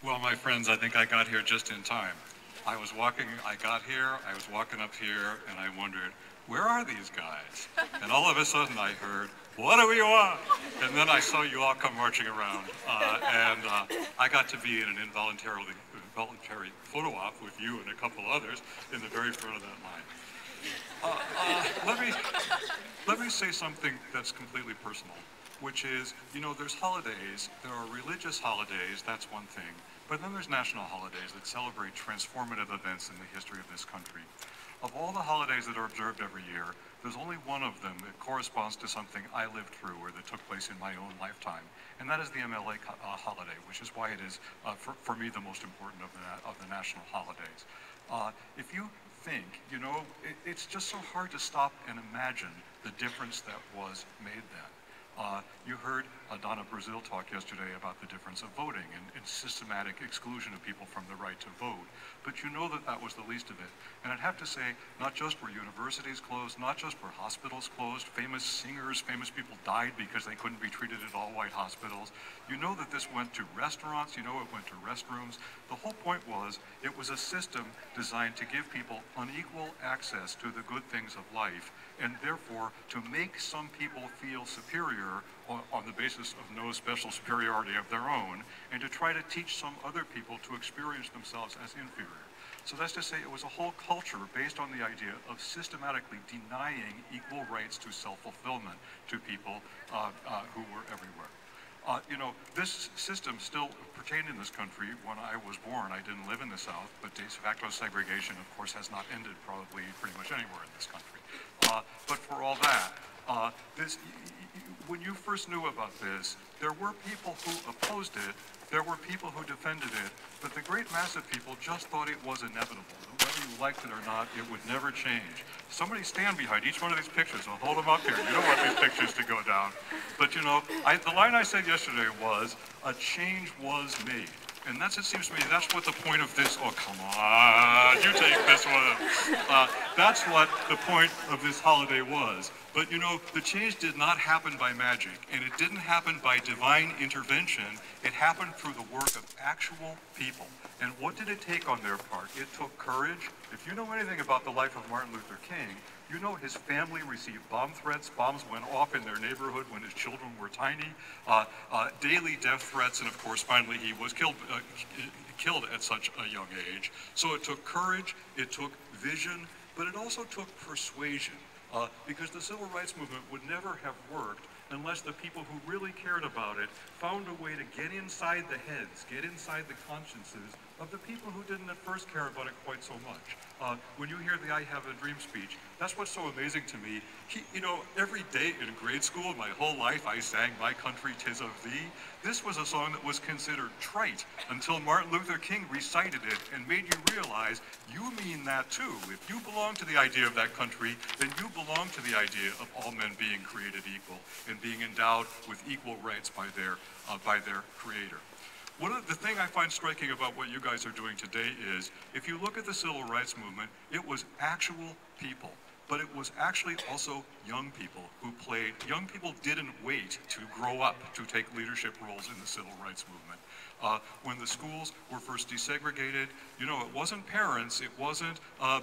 Well, my friends, I think I got here just in time. I got here, I was walking up here, and I wondered, where are these guys? And all of a sudden I heard, what do we want? And then I saw you all come marching around, I got to be in an involuntary photo op with you and a couple others in the very front of that line. Let me say something that's completely personal, which is, you know, there's holidays, there are religious holidays, that's one thing, but then there's national holidays that celebrate transformative events in the history of this country. Of all the holidays that are observed every year, there's only one of them that corresponds to something I lived through or that took place in my own lifetime, and that is the MLK holiday, which is why it is, for me, the most important of the national holidays. If you think, you know, it's just so hard to stop and imagine the difference that was made then. You heard Donna Brazil talk yesterday about the difference of voting and systematic exclusion of people from the right to vote. But you know that that was the least of it. And I'd have to say, not just were universities closed, not just were hospitals closed, famous singers, famous people died because they couldn't be treated at all-white hospitals. You know that this went to restaurants, you know it went to restrooms. The whole point was, it was a system designed to give people unequal access to the good things of life, and therefore to make some people feel superior on the basis of no special superiority of their own, and to try to teach some other people to experience themselves as inferior. So that's to say, it was a whole culture based on the idea of systematically denying equal rights to self-fulfillment to people who were everywhere. You know, this system still pertained in this country when I was born. I didn't live in the South, but de facto segregation, of course, has not ended probably pretty much anywhere in this country. But for all that, when you first knew about this, there were people who opposed it, there were people who defended it, but the great mass of people just thought it was inevitable. Whether you liked it or not, it would never change. Somebody stand behind each one of these pictures. I'll hold them up here. You don't want these pictures to go down. But you know, the line I said yesterday was, a change was made. And that's, it seems to me, that's what the point of this, oh come on, you take this one. That's what the point of this holiday was. But you know, the change did not happen by magic, and it didn't happen by divine intervention. It happened through the work of actual people. And what did it take on their part? It took courage. If you know anything about the life of Martin Luther King, you know his family received bomb threats. Bombs went off in their neighborhood when his children were tiny. Daily death threats, and of course, finally, he was killed at such a young age. So it took courage, it took vision, but it also took persuasion. Because the civil rights movement would never have worked unless the people who really cared about it found a way to get inside the heads, get inside the consciences of the people who didn't at first care about it quite so much. When you hear the I Have a Dream speech, that's what's so amazing to me. You know, every day in grade school, my whole life, I sang My Country 'Tis of Thee. This was a song that was considered trite until Martin Luther King recited it and made you realize you mean that too. If you belong to the idea of that country, then you belong to the idea of all men being created equal and being endowed with equal rights by their creator. The thing I find striking about what you guys are doing today is, if you look at the civil rights movement, it was actual people, but it was actually also young people who played. Young people didn't wait to grow up to take leadership roles in the civil rights movement. When the schools were first desegregated, you know, it wasn't parents, it wasn't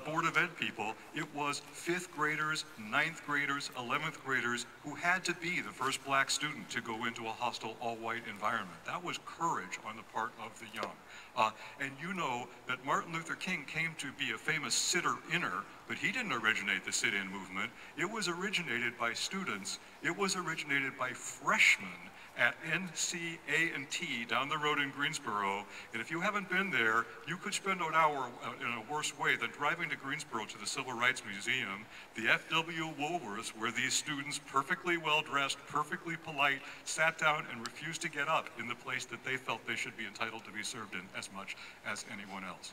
Board of Ed people, it was 5th graders, 9th graders, 11th graders who had to be the first black student to go into a hostile all-white environment. That was courage on the part of the young. And you know that Martin Luther King came to be a famous sitter-inner, but he didn't originate the sit-in movement. It was originated by students. It was originated by freshmen at NCA&T down the road in Greensboro. And if you haven't been there, you could spend an hour in a worse way than driving to Greensboro to the Civil Rights Museum, the F.W. Woolworths, where these students, perfectly well-dressed, perfectly polite, sat down and refused to get up in the place that they felt they should be entitled to be served in as much as anyone else.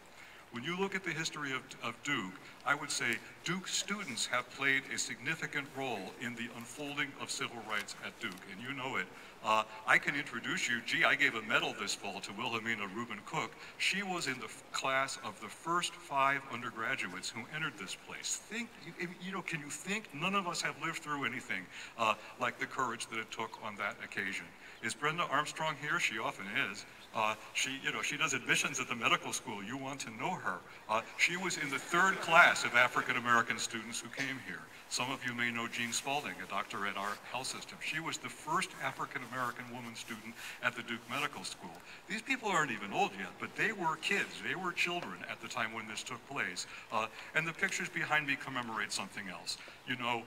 When you look at the history of Duke, I would say Duke students have played a significant role in the unfolding of civil rights at Duke, and you know it. I can introduce you, gee, I gave a medal this fall to Wilhelmina Rubin Cook. She was in the class of the first 5 undergraduates who entered this place. Think, you know, can you think? None of us have lived through anything like the courage that it took on that occasion. Is Brenda Armstrong here? She often is. She does admissions at the medical school. You want to know her. She was in the 3rd class of African-American students who came here. Some of you may know Jean Spalding, a doctor at our health system. She was the first African-American woman student at the Duke Medical School. These people aren't even old yet, but they were kids. They were children at the time when this took place. And the pictures behind me commemorate something else. You know,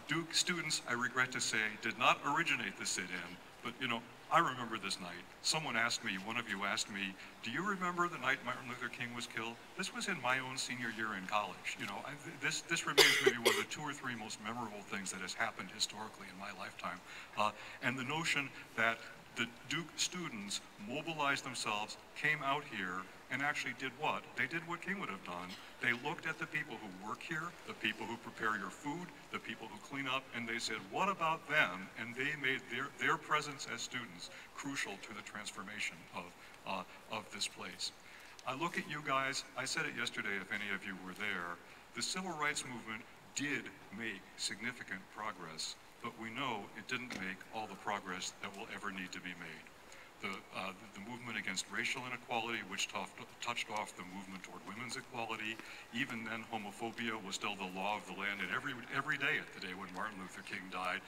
Duke students, I regret to say, did not originate the sit-in, but you know, I remember this night. Someone asked me, one of you asked me, do you remember the night Martin Luther King was killed? This was in my own senior year in college. You know, this remains maybe one of the 2 or 3 most memorable things that has happened historically in my lifetime. And the notion that the Duke students mobilized themselves, came out here, and actually did what? They did what King would have done. They looked at the people who work here, the people who prepare your food, the people who clean up, and they said, what about them? And they made their presence as students crucial to the transformation of this place. I look at you guys, I said it yesterday if any of you were there, the civil rights movement did make significant progress, but we know it didn't make all the progress that will ever need to be made. The movement against racial inequality, which touched off the movement toward women's equality. Even then, homophobia was still the law of the land, and every day at the day when Martin Luther King died.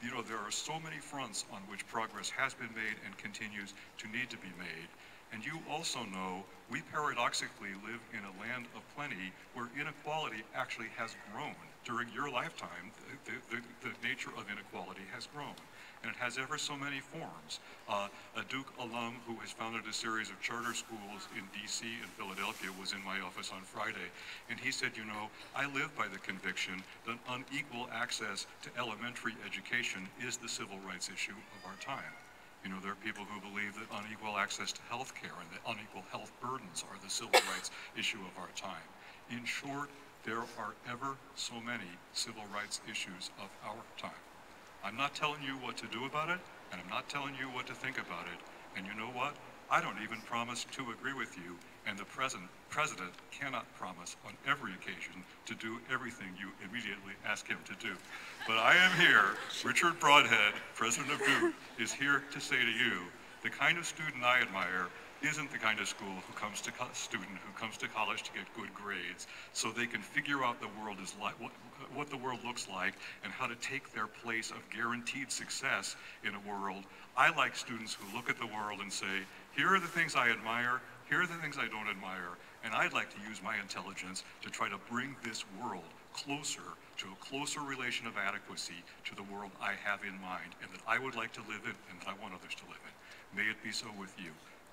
You know, there are so many fronts on which progress has been made and continues to need to be made. And you also know we paradoxically live in a land of plenty where inequality actually has grown. During your lifetime, the nature of inequality has grown. And it has ever so many forms. A Duke alum who has founded a series of charter schools in DC and Philadelphia was in my office on Friday, and he said, you know, I live by the conviction that unequal access to elementary education is the civil rights issue of our time. You know, there are people who believe that unequal access to health care and that unequal health burdens are the civil rights issue of our time. In short, there are ever so many civil rights issues of our time. I'm not telling you what to do about it, and I'm not telling you what to think about it. And you know what? I don't even promise to agree with you, and the president cannot promise on every occasion to do everything you immediately ask him to do. But I am here, Richard Brodhead, president of Duke, is here to say to you, the kind of student I admire isn't the kind of student who comes to college to get good grades so they can figure out the world is like, what the world looks like and how to take their place of guaranteed success in a world. I like students who look at the world and say, here are the things I admire, here are the things I don't admire, and I'd like to use my intelligence to try to bring this world closer to a closer relation of adequacy to the world I have in mind and that I would like to live in and that I want others to live in. May it be so with you.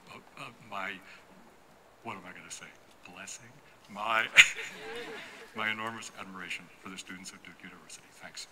What am I going to say? Blessing? My enormous admiration for the students of Duke University. Thanks.